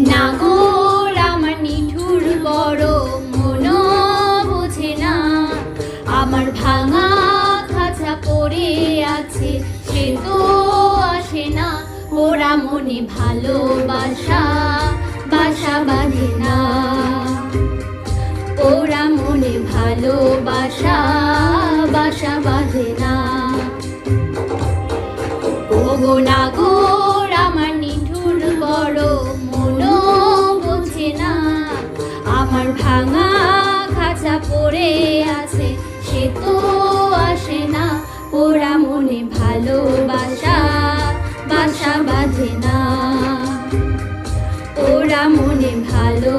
নাগর আমার নিঠুর বড় মন বোঝে না, আমার ভাঙা খাঁচা পড়ে আছে সে তো আসে না, ওরা মনে ভালোবাসা বাসা বাঁধে না, ওরা মনে ভালোবাসা বাসা বাঁধে না। ওগো নাগর আমার নিঠুর বড় মন বোঝে না, আমার ভাঙা খাঁচা পড়ে আছে সে তো আসে না, ওরা মনে ভালোবাসা বাসা বাঁধে না, ওরা মনে ভালো